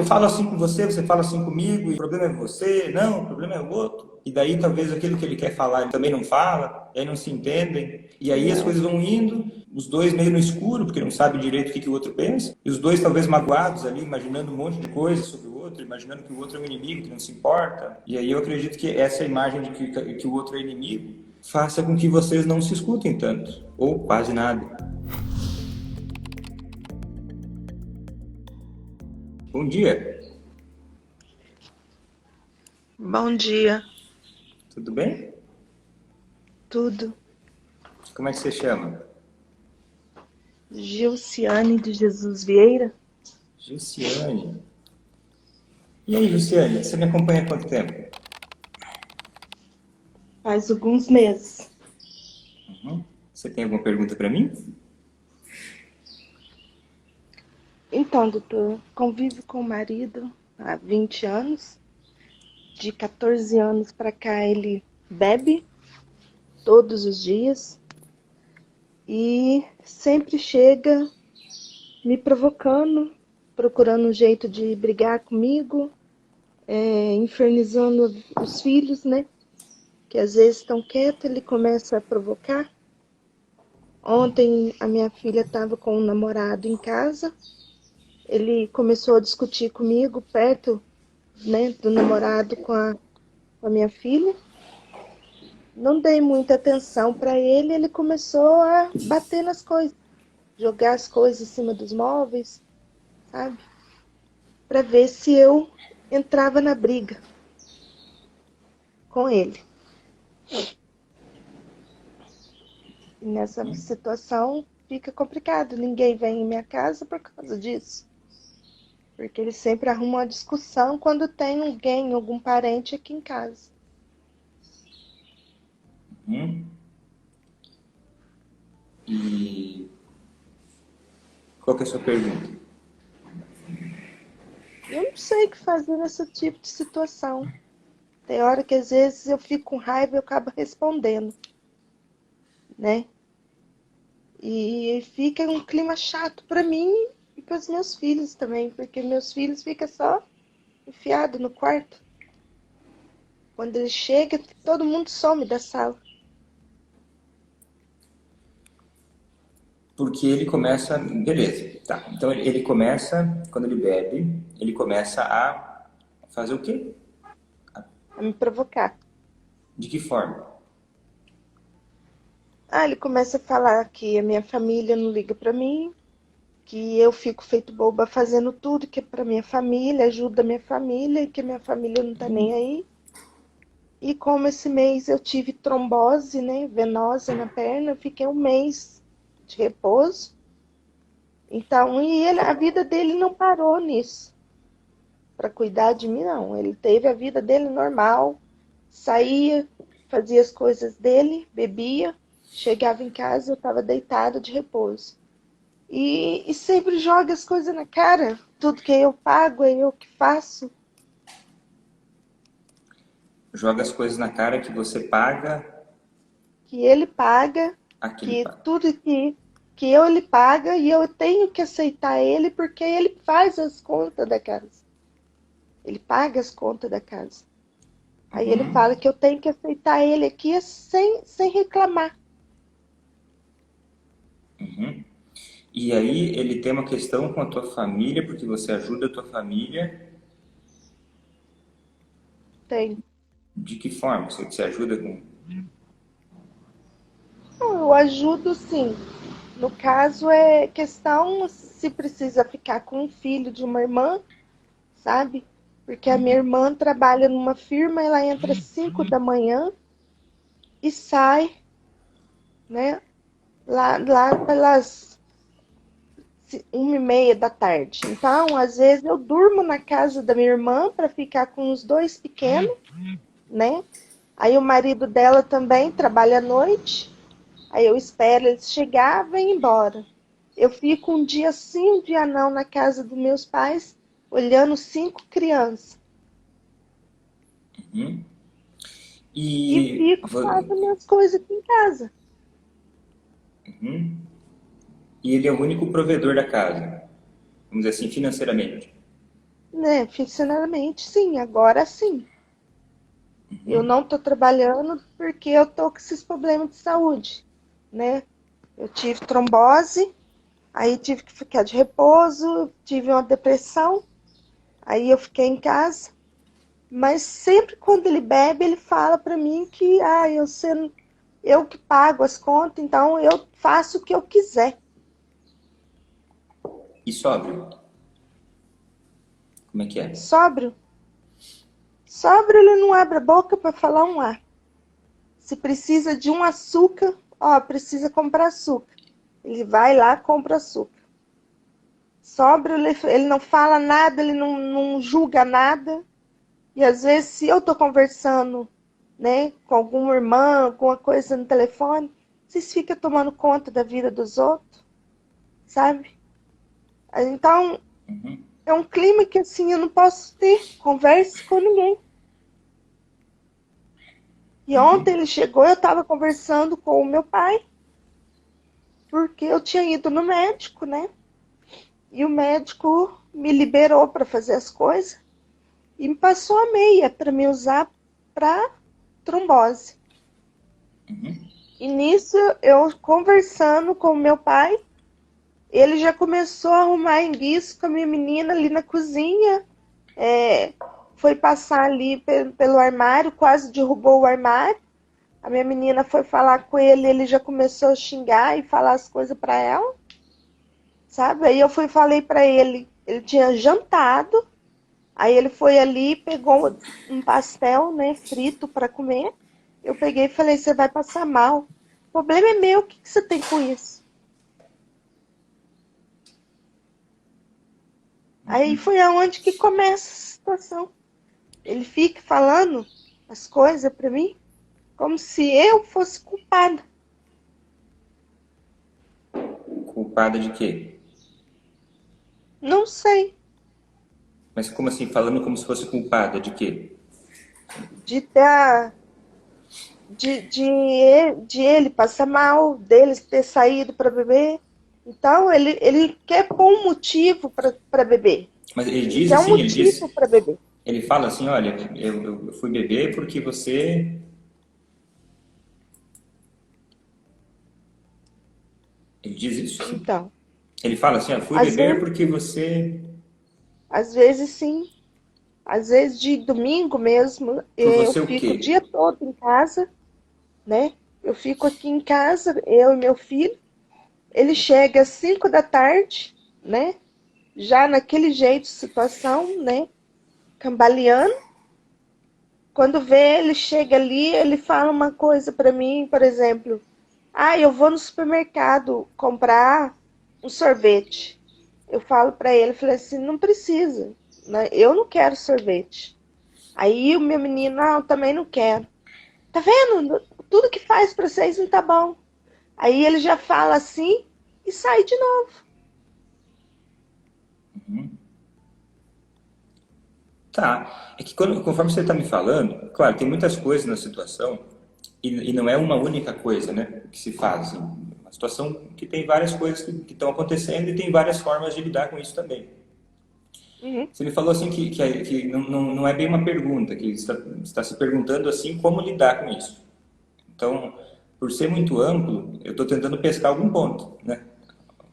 eu falo assim com você, você fala assim comigo, e o problema é você, não, o problema é o outro. E daí talvez aquilo que ele quer falar ele também não fala, e aí não se entendem. E aí as coisas vão indo, os dois meio no escuro, porque não sabem direito o que o outro pensa, e os dois talvez magoados ali, imaginando um monte de coisa sobre o outro, imaginando que o outro é um inimigo, que não se importa. E aí eu acredito que essa imagem de que o outro é inimigo faça com que vocês não se escutem tanto, ou quase nada. Bom dia, Bom dia, tudo bem? tudo. Como é que você chama? Gilciane de Jesus Vieira. Gilciane. E aí, Gilciane, você me acompanha há quanto tempo? Faz alguns meses. Você tem alguma pergunta para mim? Então, doutor, convivo com o marido há 20 anos. De 14 anos para cá ele bebe todos os dias e sempre chega me provocando, procurando um jeito de brigar comigo, infernizando os filhos, né? Que às vezes estão quietos, ele começa a provocar. Ontem a minha filha estava com um namorado em casa. Ele começou a discutir comigo perto, né, do namorado com a minha filha. Não dei muita atenção para ele, ele começou a bater nas coisas, jogar as coisas em cima dos móveis, sabe? Para ver se eu entrava na briga com ele. E nessa situação fica complicado, ninguém vem em minha casa por causa disso. Porque ele sempre arruma uma discussão quando tem alguém, algum parente aqui em casa. E qual que é a sua pergunta? Eu não sei o que fazer nesse tipo de situação. Tem hora que às vezes eu fico com raiva e eu acabo respondendo, né? E fica um clima chato para mim e para os meus filhos também, porque meus filhos ficam só enfiados no quarto. Quando ele chega, todo mundo some da sala. Porque ele começa, beleza, tá. Então ele começa, quando ele bebe, ele começa a fazer o quê? A me provocar. De que forma? Ele começa a falar que a minha família não liga para mim, que eu fico feito boba fazendo tudo que é para minha família, ajuda a minha família e que a minha família não tá nem aí. E como esse mês eu tive trombose, né, venosa na perna, eu fiquei um mês de repouso. Então, a vida dele não parou nisso, para cuidar de mim, não. Ele teve a vida dele normal, saía, fazia as coisas dele, bebia, chegava em casa, eu estava deitada de repouso. E sempre joga as coisas na cara. Tudo que eu pago é eu que faço. Joga as coisas na cara que você paga, Que ele paga, aquele que paga. tudo que ele paga e eu tenho que aceitar ele porque ele faz as contas da casa. Ele paga as contas da casa. Aí ele fala que eu tenho que aceitar ele aqui sem reclamar. E aí ele tem uma questão com a tua família, porque você ajuda a tua família. Tem. De que forma? Você ajuda com... Eu ajudo sim. No caso é questão se precisa ficar com um filho de uma irmã, sabe? Porque a minha irmã trabalha numa firma, ela entra às 5 da manhã e sai, né? Lá pelas 1h30 da tarde. Então, às vezes eu durmo na casa da minha irmã para ficar com os dois pequenos, né? Aí o marido dela também trabalha à noite. Aí eu espero eles chegar, vem embora. Eu fico um dia sim, um dia não na casa dos meus pais, olhando 5 crianças. E E, fico fazendo minhas coisas aqui em casa. e ele é o único provedor da casa, vamos dizer assim, financeiramente. né, financeiramente, sim, agora sim. Eu Uhum. não tô trabalhando porque eu tô com esses problemas de saúde, né? Eu tive trombose, aí tive que ficar de repouso, tive uma depressão, aí eu fiquei em casa. Mas sempre quando ele bebe, ele fala pra mim que eu que pago as contas, então eu faço o que eu quiser. E sóbrio? Como é que é? Sóbrio, sóbrio ele não abre a boca pra falar um A. Se precisa de um açúcar, ó, precisa comprar açúcar. Ele vai lá, compra açúcar. Sóbrio, ele não fala nada, ele não julga nada. E às vezes, se eu tô conversando, né, com alguma irmã, alguma coisa no telefone, vocês ficam tomando conta da vida dos outros, sabe? Então, Uhum. é um clima que assim eu não posso ter conversa com ninguém. E ontem Uhum. ele chegou, eu estava conversando com o meu pai, porque eu tinha ido no médico, né? E o médico me liberou para fazer as coisas e me passou a meia para me usar para trombose. Uhum. E nisso, eu conversando com o meu pai, ele já começou a arrumar enguiço com a minha menina ali na cozinha. É, foi passar ali pelo armário, quase derrubou o armário. A minha menina foi falar com ele, ele já começou a xingar e falar as coisas para ela, sabe? Aí eu fui e falei para ele, ele tinha jantado, aí ele foi ali, pegou um pastel, né, frito para comer. Eu peguei e falei, você vai passar mal. O problema é meu, o que você tem com isso? Aí Uhum. foi aonde que começa a situação. Ele fica falando as coisas para mim como se eu fosse culpada. Culpada de quê? Não sei, Mas como assim, falando como se fosse culpada de quê? de dar, de ele passar mal, dele ter saído para beber. Então ele quer pôr um motivo para beber. Mas ele Ele diz quer um assim, ele motivo diz, para beber. ele fala assim, olha, eu fui beber porque você. Ele diz isso? Então, Ele fala assim, ah, fui às beber vezes, porque você. às vezes sim, às vezes de domingo mesmo, Por eu você o fico o dia quê? todo em casa, né? Eu fico aqui em casa, eu e meu filho. Ele chega às 5 da tarde, né? Já naquele jeito, situação, né? Cambaleando. Quando vê, ele chega ali, ele fala uma coisa para mim, por exemplo, ah, eu vou no supermercado comprar um sorvete. Eu falo para ele, falei assim, não precisa, né? Eu não quero sorvete. Aí o meu menino, não, eu também não quero. Tá vendo? Tudo que faz para vocês não tá bom. Aí ele já fala assim e sai de novo. Uhum. Tá. É que conforme você está me falando, claro, tem muitas coisas na situação e não é uma única coisa, né, que se faz. Assim, uma situação que tem várias coisas que estão acontecendo e tem várias formas de lidar com isso também. Uhum. Você me falou assim que não é bem uma pergunta, que está se perguntando assim como lidar com isso. Então, por ser muito amplo, eu estou tentando pescar algum ponto, né?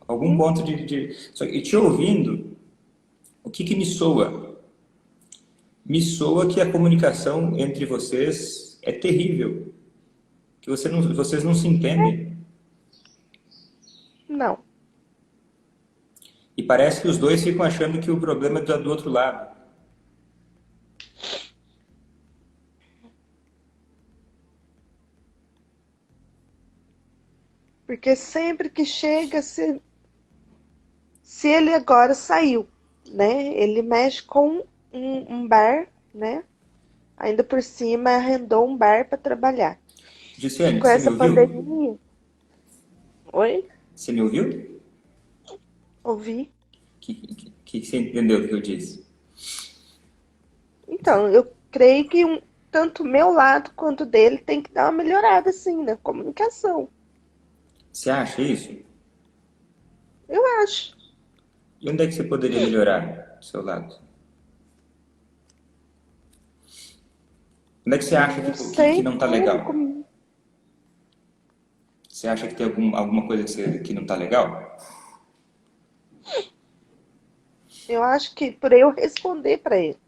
Algum Uhum. ponto Só que te ouvindo, o que me soa? Me soa que a comunicação entre vocês é terrível, que vocês não se entendem. Não, E parece que os dois ficam achando que o problema é do outro lado. porque sempre que chega, se ele agora saiu, né? Ele mexe com um bar, né? Ainda por cima arrendou um bar para trabalhar. E Gisele, com você me essa ouviu? pandemia, oi? Você me ouviu? Ouvi. Que você entendeu do que eu disse? Então, eu creio que tanto o meu lado quanto o dele tem que dar uma melhorada, assim, na comunicação. Você acha isso? Eu acho. E onde é que você poderia melhorar do seu lado? Onde é que você acha Não que sei não tá como, legal? Você acha que tem alguma coisa que não tá legal? eu acho que por eu responder para ele.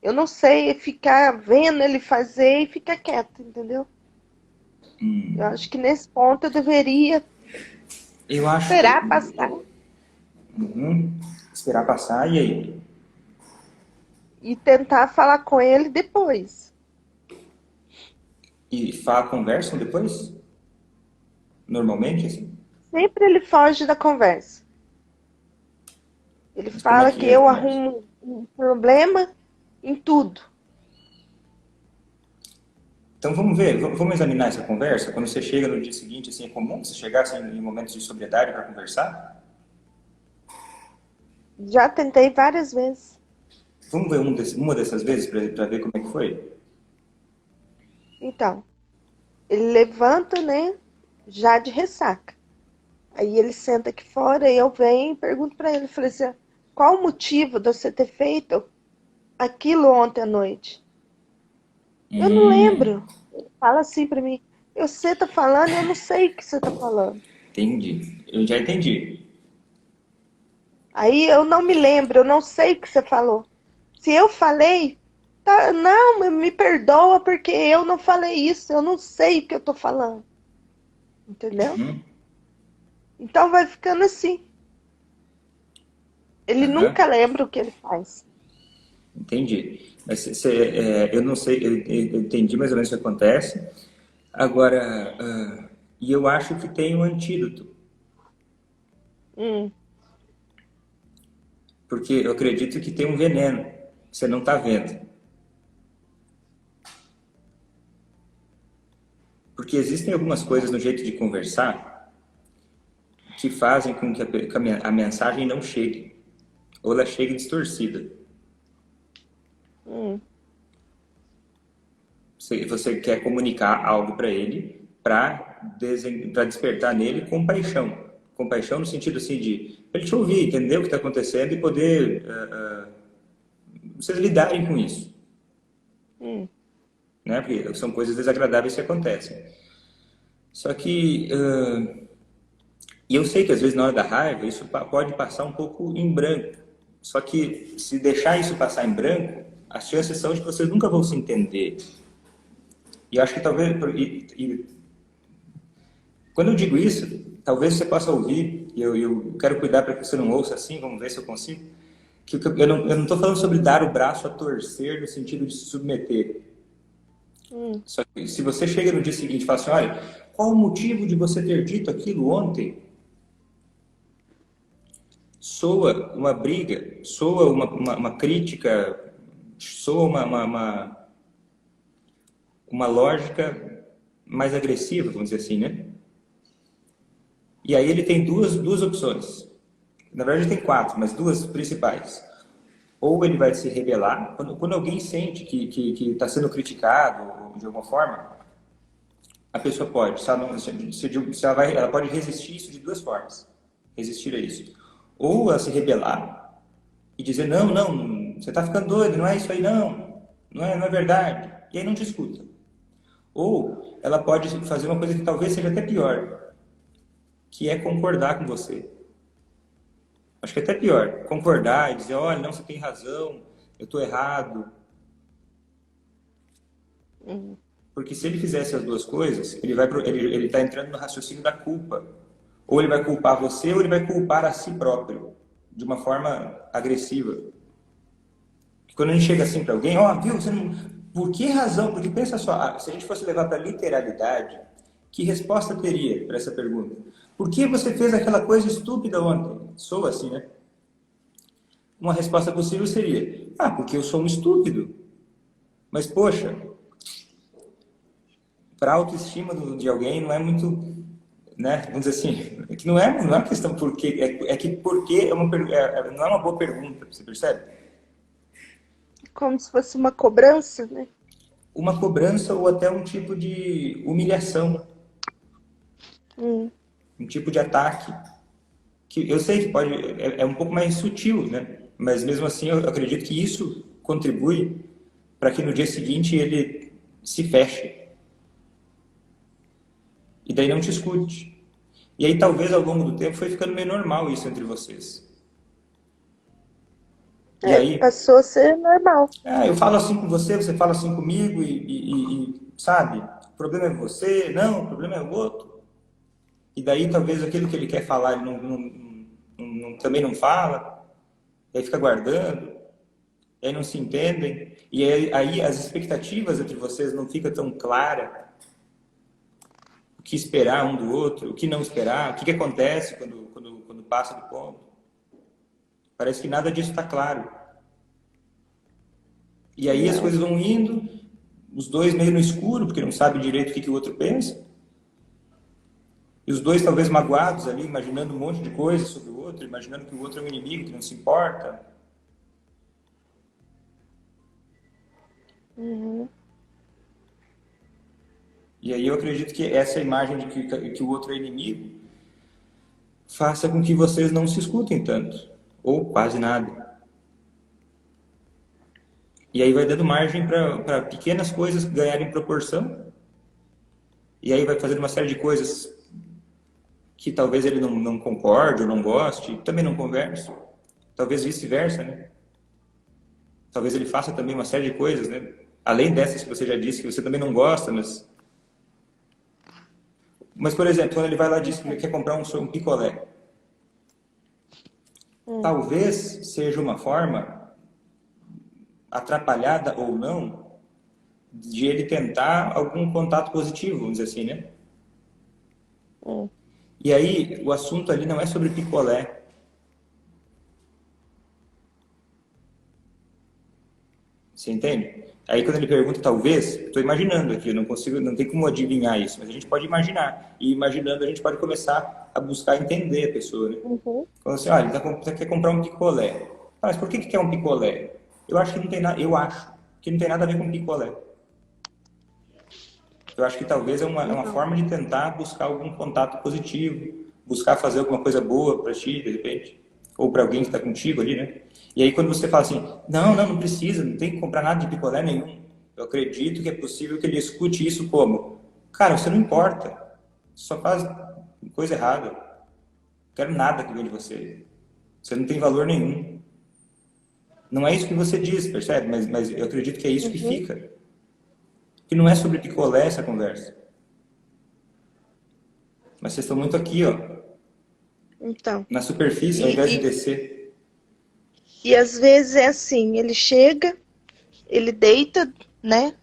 Eu não sei ficar vendo ele fazer e ficar quieto, entendeu? Eu acho que nesse ponto eu deveria Eu acho que... esperar passar Uhum. Esperar passar, e aí? e tentar falar com ele depois. E conversam depois? Normalmente, assim? Sempre ele foge da conversa. Ele Mas como é fala que que é a eu conversa? arrumo um problema em tudo. Então vamos ver, vamos examinar essa conversa. Quando você chega no dia seguinte, assim, é comum você chegar assim, em momentos de sobriedade para conversar? Já tentei várias vezes. Vamos ver uma dessas vezes para ver como é que foi? Então, ele levanta, né, já de ressaca. Aí ele senta aqui fora e eu venho e pergunto para ele, falei assim, qual o motivo de você ter feito aquilo ontem à noite? Eu não Hum, lembro. Ele fala assim para mim, você tá falando e eu não sei o que você tá falando. entendi. Eu já entendi. Aí eu não me lembro, eu não sei o que você falou. Se eu falei, tá, não, me perdoa porque eu não falei isso, eu não sei o que eu tô falando, entendeu? Uhum. Então vai ficando assim. Ele Aham. nunca lembra o que ele faz. Entendi. Mas eu não sei, eu entendi mais ou menos o que acontece. Agora, e eu acho que tem um antídoto, Hum, porque eu acredito que tem um veneno que você não está vendo. Porque existem algumas coisas no jeito de conversar que fazem com que a mensagem não chegue, ou ela chegue distorcida. hum, Você quer comunicar algo para ele para despertar nele compaixão. Compaixão no sentido assim de ele te ouvir, entender o que está acontecendo e poder vocês lidarem com isso, hum, né? Porque são coisas desagradáveis que acontecem. Só que e eu sei que às vezes na hora da raiva isso pode passar um pouco em branco. Só que se deixar isso passar em branco, as chances são de que vocês nunca vão se entender. E eu acho que talvez quando eu digo isso, talvez você possa ouvir, e eu quero cuidar para que você não ouça assim, vamos ver se eu consigo, que eu não estou falando sobre dar o braço a torcer no sentido de se submeter. hum, Só que se você chega no dia seguinte e fala assim, olha, qual o motivo de você ter dito aquilo ontem? Soa uma briga, soa uma crítica, soa uma lógica mais agressiva, vamos dizer assim, né? E aí ele tem duas opções. Na verdade, tem quatro, mas duas principais. Ou ele vai se rebelar, quando alguém sente que está sendo criticado de alguma forma, a pessoa pode, se ela pode resistir isso de duas formas. Resistir a isso. Ou ela se rebelar e dizer, não, não, você está ficando doido, não é isso aí não, não é verdade. E aí não te escuta. Ou ela pode fazer uma coisa que talvez seja até pior, que é concordar com você. Acho que é até pior, concordar e dizer, olha, não, você tem razão, eu estou errado. hum, Porque se ele fizesse as duas coisas, ele está entrando no raciocínio da culpa. Ou ele vai culpar você, ou ele vai culpar a si próprio, de uma forma agressiva. Quando a gente chega assim para alguém, ó, viu, você não... por que razão? Porque pensa só, se a gente fosse levar para literalidade, que resposta teria para essa pergunta? Por que você fez aquela coisa estúpida ontem? Sou assim, né? Uma resposta possível seria, porque eu sou um estúpido. Mas, poxa, para a autoestima de alguém não é muito, né? Vamos dizer assim, é que não é uma questão porque, é que porque não é uma boa pergunta, você percebe? como se fosse uma cobrança, né? Uma cobrança ou até um tipo de humilhação, Hum, um tipo de ataque, que eu sei que é um pouco mais sutil, né? Mas mesmo assim eu acredito que isso contribui para que no dia seguinte ele se feche. E daí não te escute. E aí talvez ao longo do tempo foi ficando meio normal isso entre vocês. E aí, Passou a ser normal. eu falo assim com você, você fala assim comigo sabe, o problema é você, não, o problema é o outro. E daí talvez aquilo que ele quer falar ele também não fala, e aí fica guardando, e aí não se entendem, e aí as expectativas entre vocês não ficam tão claras, o que esperar um do outro, o que não esperar, o que acontece quando passa do ponto. Parece que nada disso está claro. E aí as coisas vão indo, os dois meio no escuro, porque não sabem direito o que o outro pensa. E os dois talvez magoados ali, imaginando um monte de coisa sobre o outro, imaginando que o outro é um inimigo, que não se importa. Uhum. E aí eu acredito que essa imagem de que o outro é inimigo faça com que vocês não se escutem tanto, ou quase nada. E aí vai dando margem para pequenas coisas ganharem proporção. E aí vai fazendo uma série de coisas que talvez ele não concorde ou não goste, também não converse. Talvez vice-versa, né? Talvez ele faça também uma série de coisas, né? Além dessas que você já disse que você também não gosta, mas por exemplo, quando ele vai lá e diz que ele quer comprar um picolé, talvez seja uma forma, atrapalhada ou não, de ele tentar algum contato positivo, vamos dizer assim, né? E aí, o assunto ali não é sobre picolé. Você entende? Aí quando ele pergunta, talvez, estou imaginando aqui, eu não consigo, não tem como adivinhar isso, mas a gente pode imaginar. E imaginando a gente pode começar a buscar entender a pessoa, né? Uhum. Quando assim, ele quer comprar um picolé. Mas por que quer um picolé? Eu acho que não tem nada, eu acho que não tem nada a ver com picolé. Eu acho que talvez é uma forma de tentar buscar algum contato positivo, buscar fazer alguma coisa boa para ti, de repente, ou para alguém que está contigo ali, né? E aí quando você fala assim, não precisa, não tem que comprar nada de picolé nenhum. Eu acredito que é possível que ele escute isso como, cara, você não importa, só faz coisa errada. Não quero nada que venha de você. Você não tem valor nenhum. Não é isso que você diz, percebe? Mas eu acredito que é isso que fica. Que não é sobre picolé essa conversa. Mas vocês estão muito aqui, ó. Então. Na superfície, ao invés de descer. E às vezes é assim, ele chega, ele deita, né?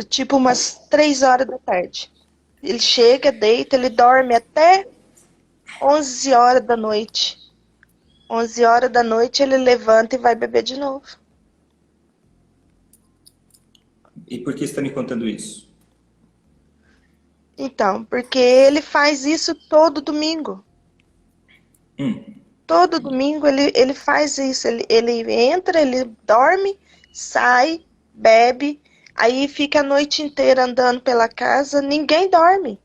Tipo umas 3 horas da tarde. Ele chega, deita, ele dorme até 11 horas da noite. 11 horas da noite ele levanta e vai beber de novo. E por que você está me contando isso? Então, porque ele faz isso todo domingo. Todo domingo ele faz isso. Ele entra, ele dorme, sai, bebe, aí fica a noite inteira andando pela casa, ninguém dorme.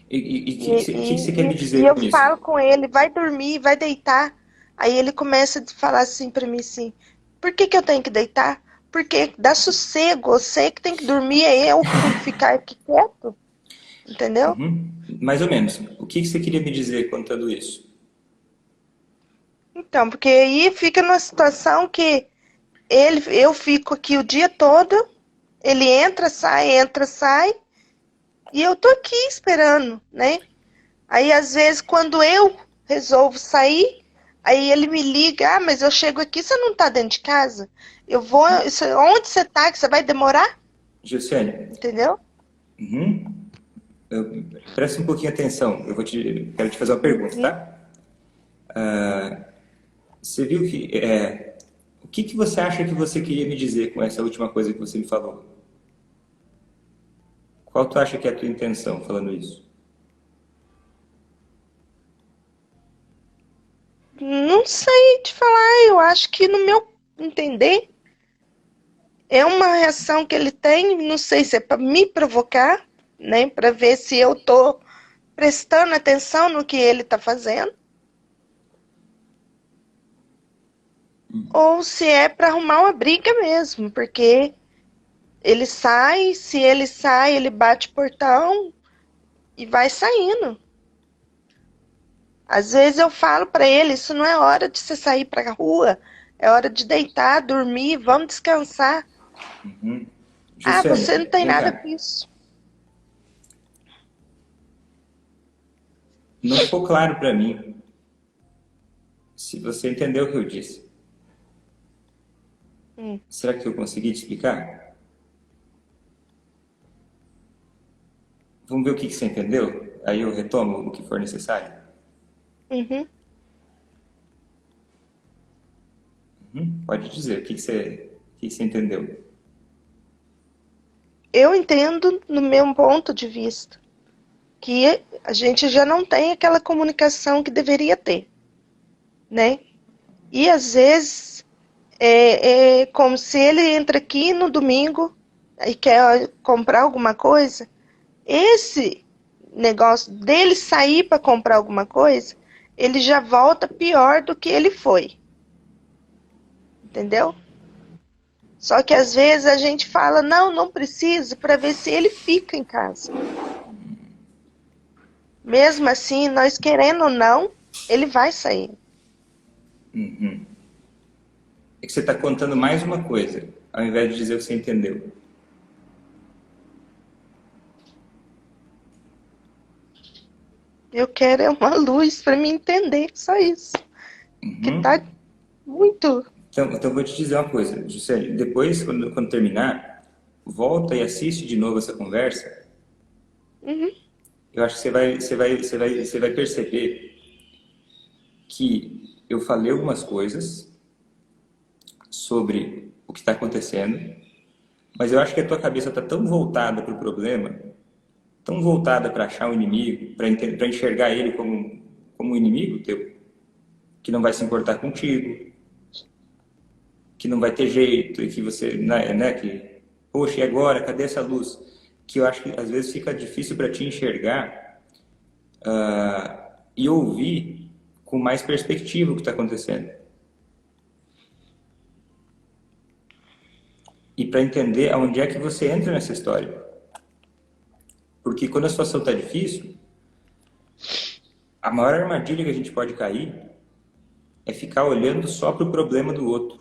E o que você quer me dizer E eu com isso? falo com ele, vai dormir, vai deitar. Aí ele começa a falar assim pra mim assim, por que eu tenho que deitar? Porque dá sossego, eu sei que tem que dormir, aí eu tenho que ficar aqui quieto. Entendeu? Mais ou menos. O que você queria me dizer contando isso? Então, porque aí fica numa situação que eu fico aqui o dia todo, ele entra, sai, e eu tô aqui esperando, né? Aí, às vezes, quando eu resolvo sair, aí ele me liga, mas eu chego aqui, você não tá dentro de casa? Eu vou, onde você tá, que você vai demorar? Gilciane. Entendeu? Presta um pouquinho atenção, quero te fazer uma pergunta, tá? Você viu que... o que você acha que você queria me dizer com essa última coisa que você me falou? Qual tu acha que é a tua intenção falando isso? Não sei te falar, eu acho que no meu entender, é uma reação que ele tem, não sei se é para me provocar, né, para ver se eu tô prestando atenção no que ele tá fazendo, ou se é para arrumar uma briga mesmo, porque Ele sai, se ele sai, ele bate o portão e vai saindo. Às vezes eu falo para ele, isso não é hora de você sair para a rua, é hora de deitar, dormir, vamos descansar. Uhum. Ah, você não Juscelia, tem vem nada com cá. isso. Não ficou claro para mim se você entendeu o que eu disse. Hum. Será que eu consegui te explicar? Vamos ver o que você entendeu? Aí eu retomo o que for necessário. Uhum. Uhum. Pode dizer o que você entendeu. Eu entendo no meu ponto de vista que a gente já não tem aquela comunicação que deveria ter, né? E às vezes é como se ele entra aqui no domingo e quer comprar alguma coisa. Esse negócio dele sair para comprar alguma coisa, ele já volta pior do que ele foi, entendeu? Só que às vezes a gente fala, não, não preciso, para ver se ele fica em casa. Mesmo assim, nós querendo ou não, ele vai sair. Uhum. É que você está contando mais uma coisa, ao invés de dizer o que você entendeu. Eu quero é uma luz para me entender, só isso. Que tá Uhum. muito. Então eu vou te dizer uma coisa, Juscelia. Depois, quando terminar, volta e assiste de novo essa conversa. Uhum, Eu acho que você vai perceber que eu falei algumas coisas sobre o que está acontecendo, mas eu acho que a tua cabeça está tão voltada para o problema, tão voltada para achar um inimigo, para enxergar ele como um inimigo teu, que não vai se importar contigo, que não vai ter jeito, e que você, né, que, poxa, e agora? Cadê essa luz? Que eu acho que às vezes fica difícil para te enxergar e ouvir com mais perspectiva o que está acontecendo. E para entender aonde é que você entra nessa história. Porque quando a situação está difícil, a maior armadilha que a gente pode cair é ficar olhando só para o problema do outro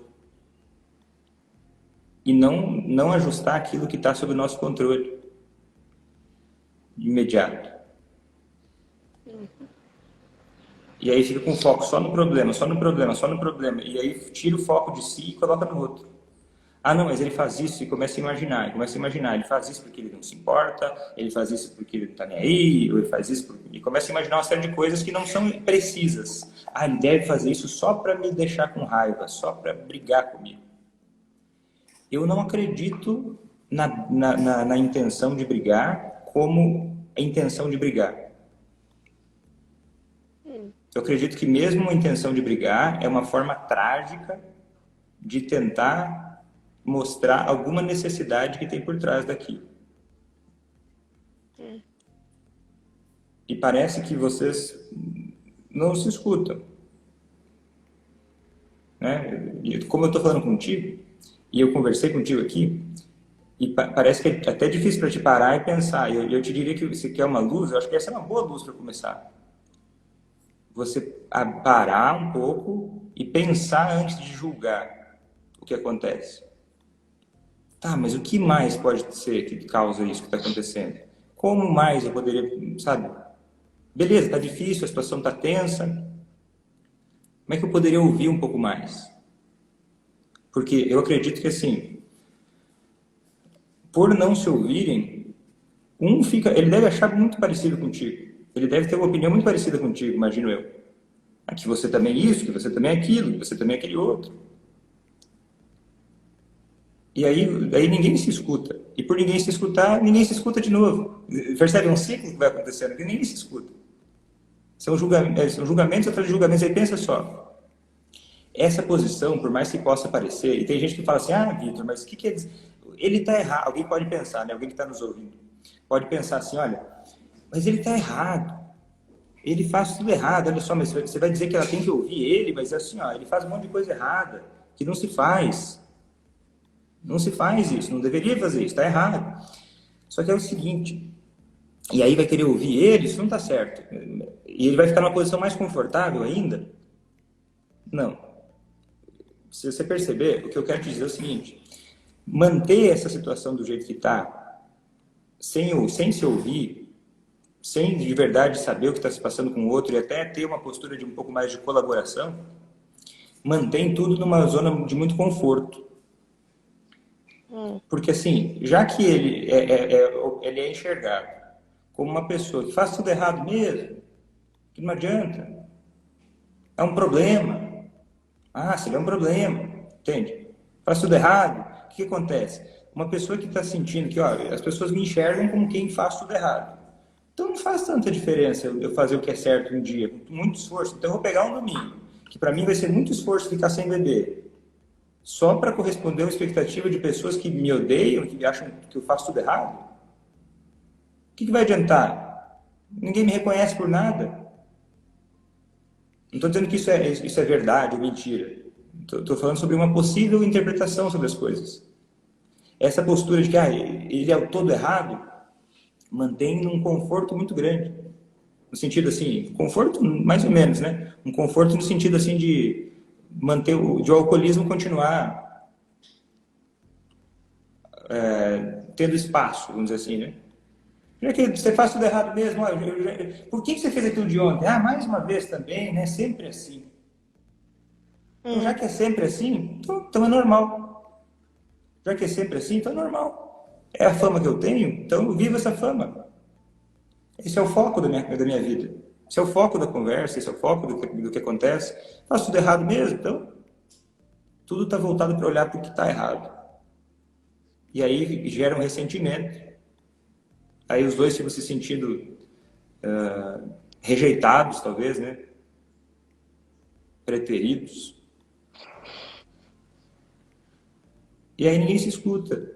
e não ajustar aquilo que está sob o nosso controle imediato. E aí fica com foco só no problema, só no problema, só no problema. E aí tira o foco de si e coloca no outro. Ah, não, mas ele faz isso e começa a imaginar, ele faz isso porque ele não se importa, ele faz isso porque ele não está nem aí, ou ele faz isso porque... E começa a imaginar uma série de coisas que não são precisas. Ah, ele deve fazer isso só para me deixar com raiva, só para brigar comigo. Eu não acredito na intenção de brigar como a intenção de brigar. Eu acredito que mesmo a intenção de brigar é uma forma trágica de tentar mostrar alguma necessidade que tem por trás daquilo. E parece que vocês não se escutam. Né? E como eu estou falando contigo, e eu conversei contigo aqui, e parece que é até difícil para te parar e pensar. Eu te diria que se quer uma luz, eu acho que essa é uma boa luz para começar. Você parar um pouco e pensar antes de julgar o que acontece. Tá, mas o que mais pode ser que causa isso que está acontecendo? Como mais eu poderia, sabe? Beleza, está difícil, a situação está tensa. Como é que eu poderia ouvir um pouco mais? Porque eu acredito que, assim, por não se ouvirem, ele deve achar muito parecido contigo. Ele deve ter uma opinião muito parecida contigo, imagino eu. Que você também é isso, que você também é aquilo, que você também é aquele outro. E aí ninguém se escuta. E por ninguém se escutar, ninguém se escuta de novo. Percebe um ciclo que vai acontecendo, que ninguém se escuta. São julgamentos atrás de julgamentos. Aí pensa só. Essa posição, por mais que possa parecer, e tem gente que fala assim, ah, Vitor, mas o que é dizer? Ele está errado. Alguém pode pensar, né? Alguém que está nos ouvindo. Pode pensar assim, olha, mas ele está errado. Ele faz tudo errado, olha só, mas você vai dizer que ela tem que ouvir ele, mas assim, ó, ele faz um monte de coisa errada, que não se faz. Não se faz isso, não deveria fazer isso, está errado. Só que é o seguinte, e aí vai querer ouvir ele, isso não está certo. E ele vai ficar numa posição mais confortável ainda? Não. Se você perceber, o que eu quero te dizer é o seguinte, manter essa situação do jeito que está, sem se ouvir, sem de verdade saber o que está se passando com o outro e até ter uma postura de um pouco mais de colaboração, mantém tudo numa zona de muito conforto. Porque assim, já que ele é enxergado como uma pessoa que faz tudo errado mesmo, que não adianta, é um problema. Ah, se ele é um problema, entende? Faz tudo errado, o que acontece? Uma pessoa que está sentindo que, olha, as pessoas me enxergam como quem faz tudo errado. Então não faz tanta diferença eu fazer o que é certo um dia, com muito esforço. Então eu vou pegar um domingo, que para mim vai ser muito esforço ficar sem beber, só para corresponder a uma expectativa de pessoas que me odeiam, que acham que eu faço tudo errado. O que vai adiantar? Ninguém me reconhece por nada. Não estou dizendo que isso é verdade ou mentira. Estou falando sobre uma possível interpretação sobre as coisas. Essa postura de que ele é o todo errado mantém um conforto muito grande. No sentido assim, conforto mais ou menos, né? Um conforto no sentido assim de manter de o alcoolismo continuar tendo espaço, vamos dizer assim, né? Já que você faz tudo errado mesmo, por que você fez aquilo de ontem? Ah, mais uma vez também, né? Sempre assim. Então, já que é sempre assim, então é normal. Já que é sempre assim, então é normal. É a fama que eu tenho, então eu vivo essa fama. Esse é o foco da minha vida. Esse é o foco da conversa, esse é o foco do que acontece. Faço tudo errado mesmo, então tudo está voltado para olhar para o que está errado. E aí gera um ressentimento. Aí os dois ficam se sentindo rejeitados, talvez, né? Preteridos. E aí ninguém se escuta.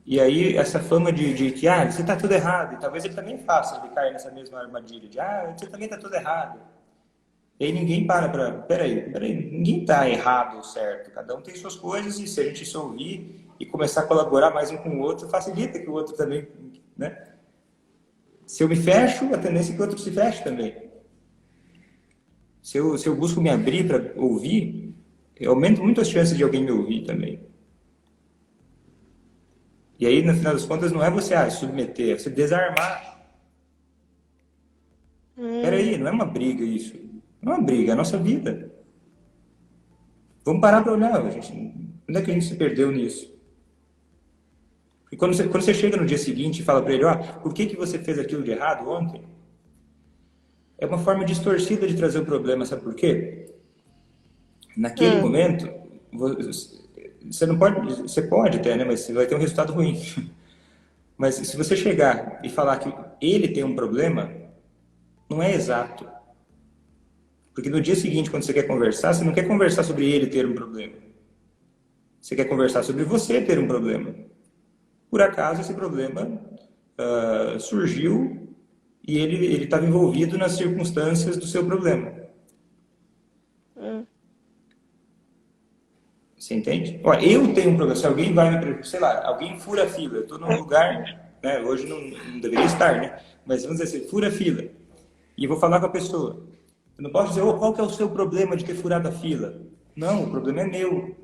E aí essa fama de que você está tudo errado, e talvez ele também faça, ele cair nessa mesma armadilha de você também está tudo errado. E aí ninguém peraí, ninguém está errado ou certo, cada um tem suas coisas, e se a gente se ouvir e começar a colaborar mais um com o outro, facilita que o outro também, né? Se eu me fecho, a tendência é que o outro se feche também. Se eu busco me abrir para ouvir, eu aumento muito as chances de alguém me ouvir também. E aí, no final das contas, não é você submeter, é você desarmar. Peraí, não é uma briga isso. Não é uma briga, é a nossa vida. Vamos parar para olhar, gente. Onde é que a gente se perdeu nisso? E quando você chega no dia seguinte e fala para ele, por que você fez aquilo de errado ontem? É uma forma distorcida de trazer o problema, sabe por quê? Naquele momento, você não pode, você pode até, né? Mas você vai ter um resultado ruim. Mas se você chegar e falar que ele tem um problema, não é exato. Porque no dia seguinte, quando você quer conversar, você não quer conversar sobre ele ter um problema. Você quer conversar sobre você ter um problema. Por acaso, esse problema surgiu e ele estava envolvido nas circunstâncias do seu problema. Você entende? Eu tenho um problema. Se alguém vai, sei lá, alguém fura a fila. Eu estou num lugar, né, hoje não deveria estar, né? Mas vamos dizer assim, fura a fila. E eu vou falar com a pessoa. Eu não posso dizer, qual que é o seu problema de ter furado a fila? Não, o problema é meu.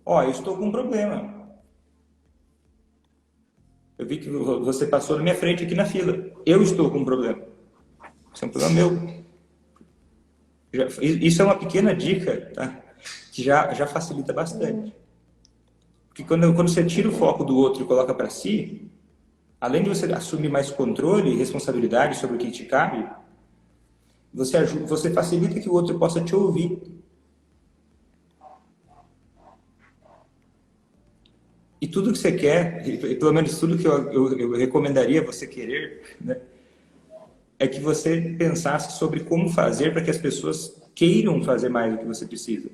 Eu estou com um problema. Eu vi que você passou na minha frente aqui na fila. Eu estou com um problema. Isso é um problema meu. Isso é uma pequena dica, tá? Que já facilita bastante. Porque quando você tira o foco do outro e coloca para si, além de você assumir mais controle e responsabilidade sobre o que te cabe, você facilita que o outro possa te ouvir. E tudo que você quer, e pelo menos tudo que eu recomendaria você querer, né, é que você pensasse sobre como fazer para que as pessoas queiram fazer mais do que você precisa.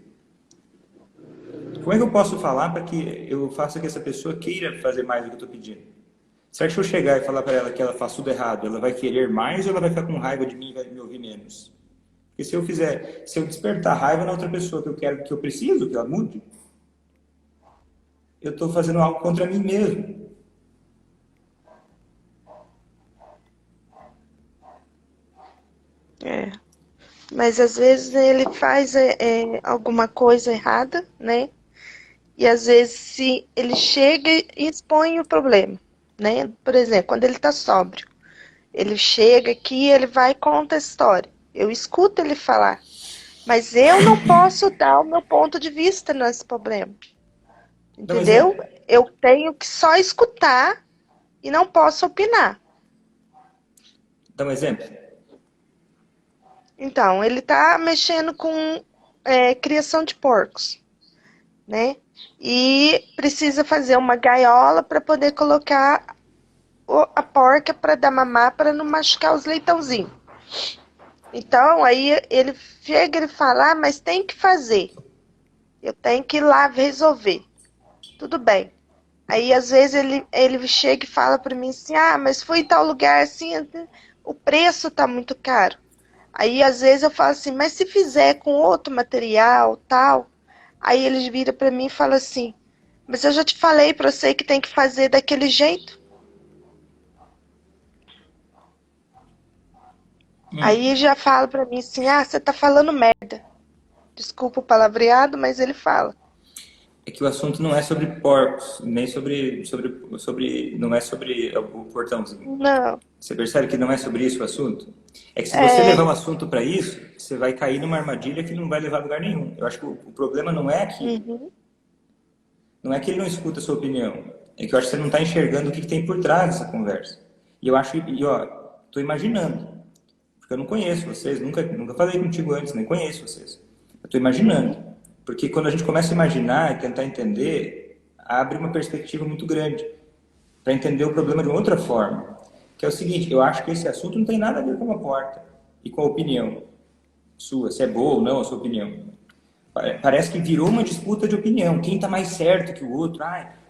Como é que eu posso falar para que eu faça que essa pessoa queira fazer mais do que eu estou pedindo? Será que se eu chegar e falar para ela que ela faz tudo errado, ela vai querer mais ou ela vai ficar com raiva de mim e vai me ouvir menos? Porque se eu despertar raiva na outra pessoa que eu quero, que eu preciso que ela mude, eu estou fazendo algo contra mim mesmo. É. Mas às vezes ele faz alguma coisa errada, né? E às vezes se ele chega e expõe o problema, né? Por exemplo, quando ele tá sóbrio, ele chega aqui, ele vai e conta a história. Eu escuto ele falar, mas eu não posso dar o meu ponto de vista nesse problema, Dá um exemplo. entendeu? Eu tenho que só escutar e não posso opinar. Dá um exemplo. Então, ele tá mexendo com criação de porcos, né? E precisa fazer uma gaiola para poder colocar a porca para dar mamar para não machucar os leitãozinhos. Então, aí ele chega e fala, mas tem que fazer. Eu tenho que ir lá resolver. Tudo bem. Aí, às vezes, ele chega e fala para mim assim, mas foi em tal lugar, assim, o preço tá muito caro. Aí, às vezes, eu falo assim, mas se fizer com outro material, tal... Aí eles viram para mim e falam assim, mas eu já te falei para você que tem que fazer daquele jeito. Aí já fala para mim assim, você tá falando merda. Desculpa o palavreado, mas ele fala. É que o assunto não é sobre porcos, nem não é sobre o portãozinho. Não. Você percebe que não é sobre isso o assunto? É que se você levar o assunto para isso, você vai cair numa armadilha que não vai levar a lugar nenhum. Eu acho que o problema não é aqui. Uhum. Não é que ele não escuta a sua opinião. É que eu acho que você não está enxergando o que tem por trás dessa conversa. E eu acho, estou imaginando. Porque eu não conheço vocês, nunca falei contigo antes, nem conheço vocês. Eu estou imaginando. Porque quando a gente começa a imaginar e tentar entender, abre uma perspectiva muito grande para entender o problema de uma outra forma. Que é o seguinte, eu acho que esse assunto não tem nada a ver com a porta e com a opinião sua, se é boa ou não a sua opinião. Parece que virou uma disputa de opinião. Quem está mais certo que o outro?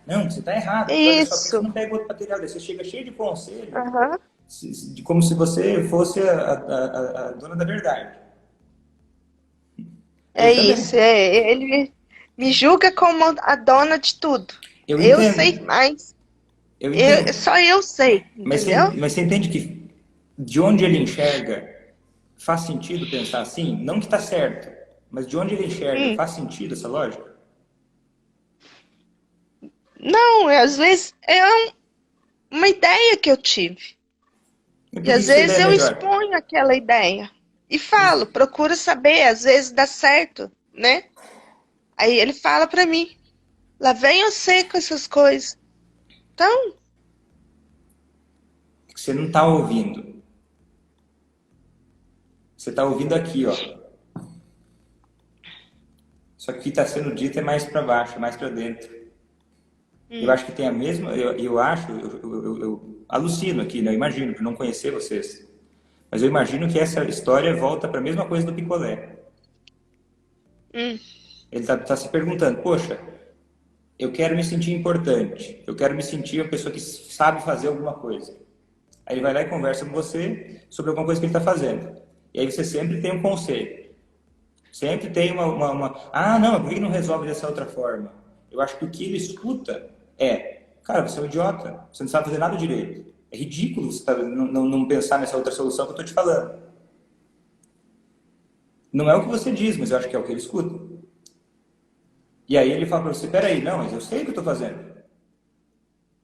Não, você está errado. Olha só, por que você Isso. não pega outro material? Daí você chega cheio de conselho, Uhum. como se você fosse a dona da verdade. É Ele isso. também. Ele me julga como a dona de tudo. Eu Eu sei entendo. mais. Eu entendo. Só eu sei, Mas entendeu? você entende que de onde ele enxerga faz sentido pensar assim? Não que está certo, mas de onde ele enxerga faz sentido essa lógica? Não, às vezes uma ideia que eu tive. E E por que às essa ideia vezes é eu melhor? exponho aquela ideia e falo, procuro saber, às vezes dá certo, né? Aí ele fala pra mim, lá vem você com essas coisas. Então, Você não está ouvindo. Você está ouvindo aqui, ó. Só que o que está sendo dito é mais para baixo, mais para dentro. Eu acho que tem a mesma. Eu alucino aqui, né? Eu imagino, por não conhecer vocês. Mas eu imagino que essa história volta para a mesma coisa do picolé. Ele está se perguntando: poxa, eu quero me sentir importante. Eu quero me sentir uma pessoa que sabe fazer alguma coisa. Aí ele vai lá e conversa com você sobre alguma coisa que ele está fazendo. E aí você sempre tem um conselho. Sempre tem não, por que não resolve dessa outra forma? Eu acho que o que ele escuta cara, você é um idiota, você não sabe fazer nada direito. É ridículo você não pensar nessa outra solução que eu estou te falando. Não é o que você diz, mas eu acho que é o que ele escuta. E aí ele fala para você, peraí, não, mas eu sei o que eu estou fazendo.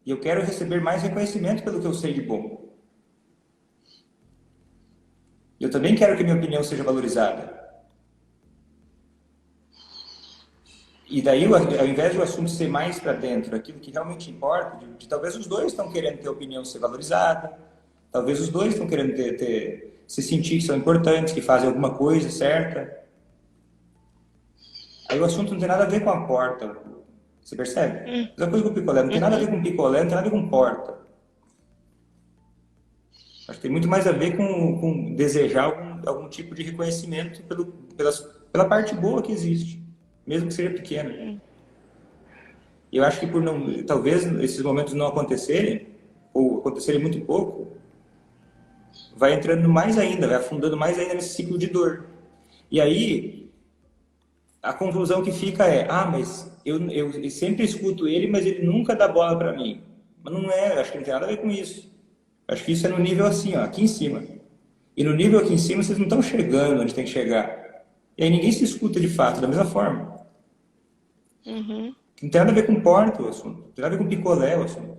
E eu quero receber mais reconhecimento pelo que eu sei de bom. Eu também quero que minha opinião seja valorizada. E daí, ao invés do assunto ser mais para dentro, aquilo que realmente importa, talvez os dois estão querendo ter a opinião ser valorizada, talvez os dois estão querendo se sentir que são importantes, que fazem alguma coisa certa. Aí o assunto não tem nada a ver com a porta. Você percebe? Mesma coisa com o picolé. Não tem nada a ver com picolé, não tem nada a ver com porta. Acho que tem muito mais a ver com desejar algum tipo de reconhecimento pela parte boa que existe, mesmo que seja pequena. E eu acho que talvez esses momentos não acontecerem, ou acontecerem muito pouco, vai entrando mais ainda, vai afundando mais ainda nesse ciclo de dor. E aí, a conclusão que fica é, mas eu sempre escuto ele, mas ele nunca dá bola para mim. Mas não é, acho que não tem nada a ver com isso. Acho que isso é no nível assim, ó, aqui em cima. E no nível aqui em cima, vocês não estão chegando onde tem que chegar. E aí ninguém se escuta de fato, da mesma forma. Uhum. Não tem nada a ver com porta o assunto. Não tem nada a ver com picolé o assunto.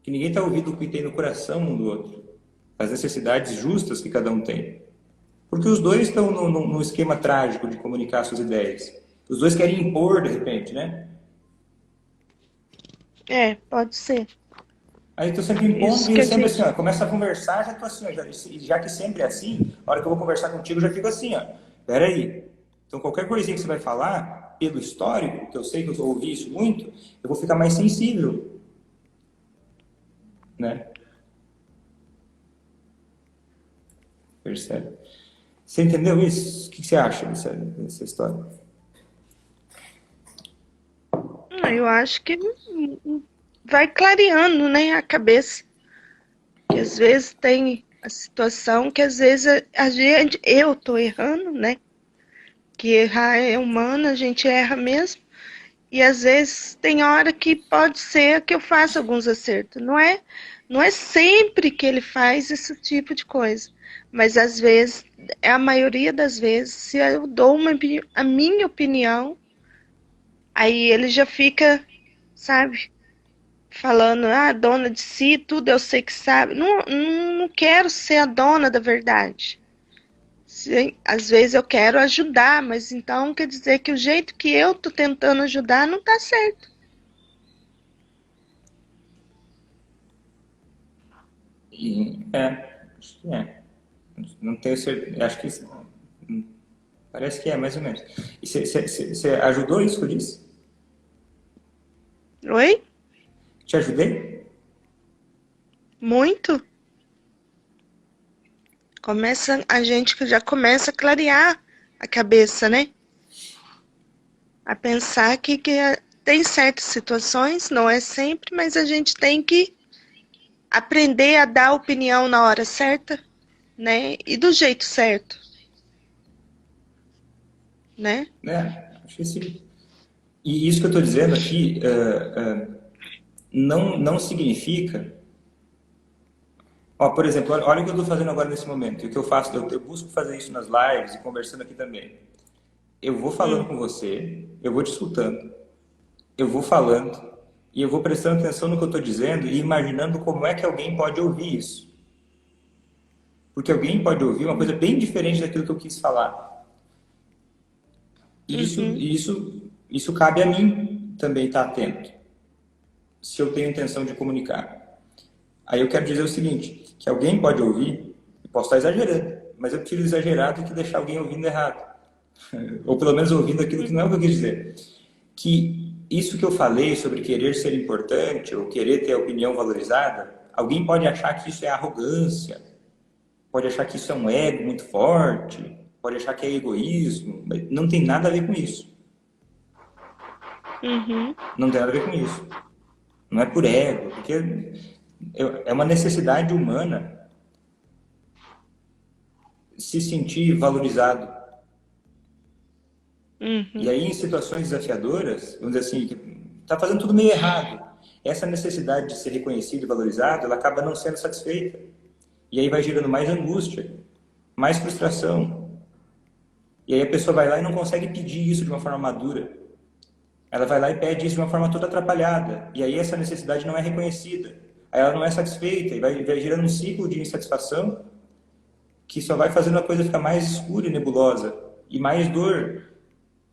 Que ninguém está ouvindo o que tem no coração um do outro. As necessidades justas que cada um tem. Porque os dois estão num esquema trágico de comunicar suas ideias. Os dois querem impor, de repente, né? Pode ser. Aí tô sempre impondo Isso e que eu a sempre assim, gente. ó, começa a conversar, já tô assim, ó, já que sempre é assim, a hora que eu vou conversar contigo, eu já fico assim, ó, peraí. Então qualquer coisinha que você vai falar, pelo histórico, que eu sei que eu ouvi isso muito, eu vou ficar mais sensível, né? Percebe? Você entendeu isso? O que você acha dessa história? Eu acho que vai clareando, né, a cabeça. Que às vezes tem a situação que às vezes a gente, eu tô errando, né? Que errar é humano, a gente erra mesmo. E às vezes tem hora que pode ser que eu faça alguns acertos. Não é sempre que ele faz esse tipo de coisa. Mas às vezes, é a maioria das vezes, se eu dou a minha opinião, aí ele já fica, sabe, falando, dona de si, tudo eu sei que sabe. Não, não quero ser a dona da verdade. Às vezes eu quero ajudar, mas então quer dizer que o jeito que eu tô tentando ajudar não tá certo. Acho que é. Não tenho certeza, acho que parece que é, mais ou menos. E você ajudou isso que eu disse? Oi? Te ajudei? Muito. A gente que já começa a clarear a cabeça, né? A pensar que tem certas situações, não é sempre, mas a gente tem que aprender a dar opinião na hora certa, né? E do jeito certo, né? Né? Acho que sim. E isso que eu estou dizendo aqui não significa. Ó, por exemplo, olha o que eu estou fazendo agora nesse momento. E o que eu faço, eu busco fazer isso nas lives e conversando aqui também. Eu vou falando Hum, com você, eu vou te escutando, eu vou falando, e eu vou prestando atenção no que eu estou dizendo e imaginando como é que alguém pode ouvir isso. Porque alguém pode ouvir uma coisa bem diferente daquilo que eu quis falar. E uhum, isso cabe a mim também estar atento, se eu tenho intenção de comunicar. Aí eu quero dizer o seguinte, que alguém pode ouvir, eu posso estar exagerando, mas eu prefiro exagerar do que deixar alguém ouvindo errado. Ou pelo menos ouvindo aquilo que não é o que eu quis dizer. Que isso que eu falei sobre querer ser importante ou querer ter a opinião valorizada, alguém pode achar que isso é arrogância, pode achar que isso é um ego muito forte, pode achar que é egoísmo, mas não tem nada a ver com isso. uhum, Não tem nada a ver com isso. Não é por ego, porque é uma necessidade humana se sentir valorizado. E uhum, aí, em situações desafiadoras, vamos dizer assim, que está fazendo tudo meio errado, essa necessidade de ser reconhecido e valorizado, ela acaba não sendo satisfeita. E aí vai gerando mais angústia, mais frustração. E aí a pessoa vai lá e não consegue pedir isso de uma forma madura. Ela vai lá e pede isso de uma forma toda atrapalhada. E aí essa necessidade não é reconhecida. Aí ela não é satisfeita e vai gerando um ciclo de insatisfação que só vai fazendo a coisa ficar mais escura e nebulosa. E mais dor,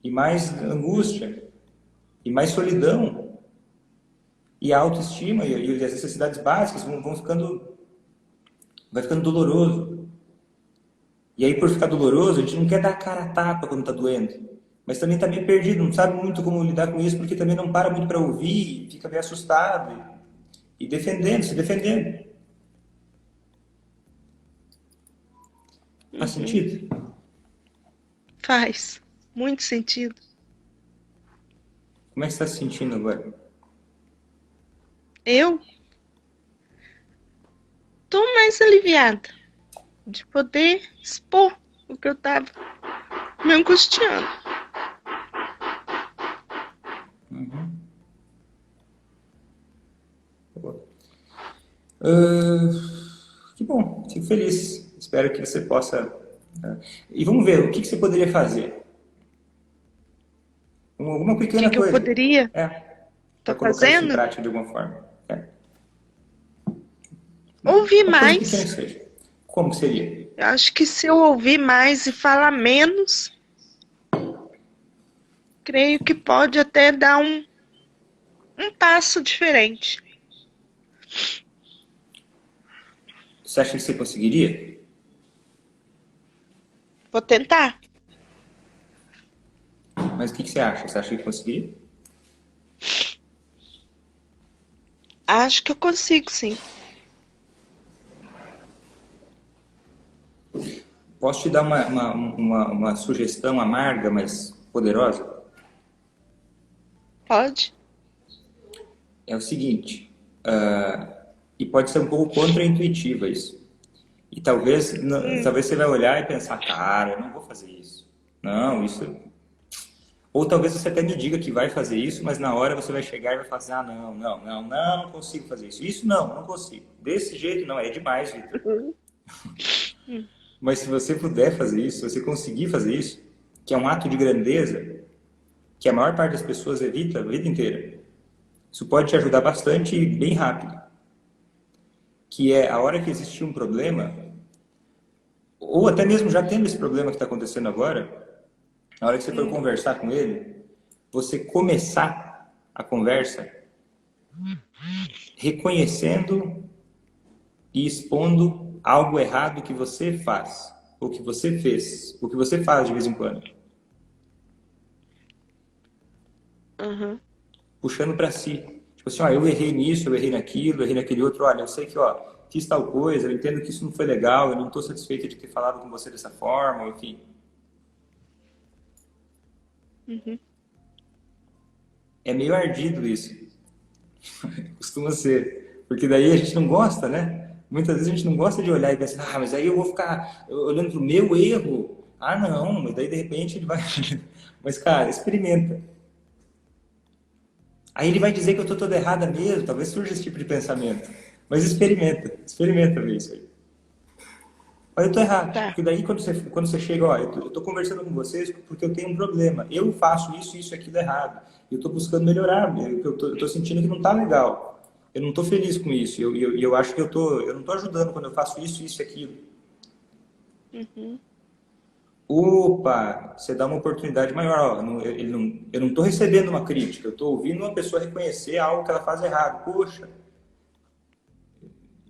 e mais angústia, e mais solidão. E a autoestima e as necessidades básicas vão ficando, vai ficando doloroso. E aí, por ficar doloroso, a gente não quer dar a cara a tapa quando tá doendo. Mas também tá meio perdido, não sabe muito como lidar com isso, porque também não para muito para ouvir, fica meio assustado e defendendo, se defendendo. Faz uhum. sentido? Faz muito sentido. Como é que você está se sentindo agora? Eu tô mais aliviada de poder expor. o que eu tava me angustiando. Uhum. Boa. Ah, que bom, fico feliz. Espero que você possa. E vamos ver, o que que você poderia fazer? Alguma O que pequena que eu coisa. poderia É, para estar colocar isso em fazendo? prática de alguma forma. É. Ouvir Uma coisa pequena mais. que seja. Como que seria? Eu acho que se eu ouvir mais e falar menos, creio que pode até dar um passo diferente. Você acha que você conseguiria? Vou tentar. Mas o que que você acha? Você acha que conseguiria? Acho que eu consigo, sim. Posso te dar uma sugestão amarga, mas poderosa? Pode? É o seguinte, e pode ser um pouco contra-intuitiva isso. E talvez, Hum, talvez você vai olhar e pensar, cara, eu não vou fazer isso. Não, isso. Ou talvez você até me diga que vai fazer isso, mas na hora você vai chegar e vai falar assim, ah, não consigo fazer isso. Isso não consigo. Desse jeito não, é demais, Victor. uhum, hum, Mas se você puder fazer isso, se você conseguir fazer isso, que é um ato de grandeza, que a maior parte das pessoas evita a vida inteira, isso pode te ajudar bastante e bem rápido. Que é a hora que existir um problema, ou até mesmo já tendo esse problema que está acontecendo agora, na hora que você for hum, conversar com ele, você começar a conversa reconhecendo e expondo algo errado que você faz, ou que você fez, ou que você faz de vez em quando. uhum, Puxando para si. Tipo assim, ó, eu errei nisso, eu errei naquilo, eu errei naquele outro. Olha, eu sei que, ó, fiz tal coisa, eu entendo que isso não foi legal, eu não estou satisfeito de ter falado com você dessa forma, enfim. uhum. É meio ardido isso. Costuma ser. Porque daí a gente não gosta, né? Muitas vezes a gente não gosta de olhar e pensar, ah, mas aí eu vou ficar olhando pro meu erro. Ah, não, mas daí de repente ele vai. Mas, cara, experimenta. Aí ele vai dizer que eu tô toda errada mesmo, talvez surja esse tipo de pensamento. Mas experimenta ver isso aí. Mas eu tô errado, Tá. porque daí quando você chega, ó, eu tô conversando com vocês porque eu tenho um problema. Eu faço isso, aquilo errado. Eu tô buscando melhorar, eu tô sentindo que não tá legal. Eu não tô feliz com isso. Eu acho que eu não tô ajudando quando eu faço isso, aquilo. Uhum, Opa, você dá uma oportunidade maior. Ó, eu não tô recebendo uma crítica, eu tô ouvindo uma pessoa reconhecer algo que ela faz errado. Poxa,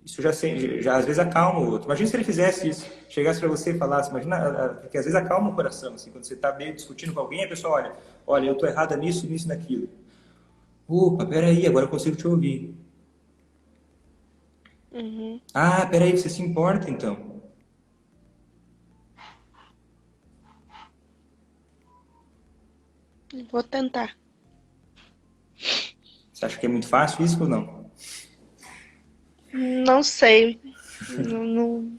isso já às vezes acalma o outro. Imagina se ele fizesse isso, chegasse para você e falasse, imagina, porque às vezes acalma o coração, assim, quando você está meio discutindo com alguém, a pessoa olha, eu estou errada nisso, naquilo. Opa, peraí, agora eu consigo te ouvir. uhum. Ah, peraí, você se importa então. Vou tentar. Você acha que é muito fácil isso ou não? Não sei. Não,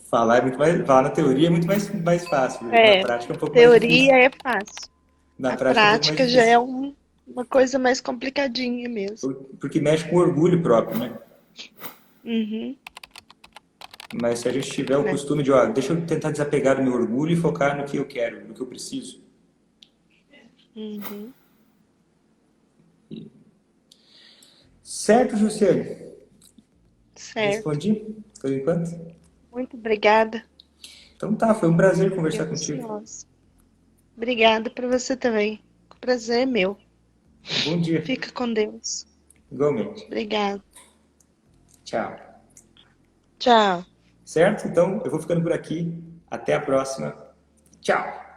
Falar na teoria é muito mais fácil, na é, prática é um pouco mais teoria difícil. é fácil. Na A prática é um pouco mais prática já é difícil. uma coisa mais complicadinha mesmo. Porque mexe com o orgulho próprio, né? Uhum, Mas se a gente tiver o né? costume de, ó, deixa eu tentar desapegar do meu orgulho e focar no que eu quero, no que eu preciso. Uhum. Certo, Jussiane? Certo. Respondi por enquanto? Muito obrigada. Então tá, foi um prazer Fiquei conversar contigo. ansiosa. Obrigada para você também. O prazer é meu. Bom dia. Fica com Deus. Igualmente. Obrigada. Tchau. Tchau. Certo? Então eu vou ficando por aqui. Até a próxima. Tchau.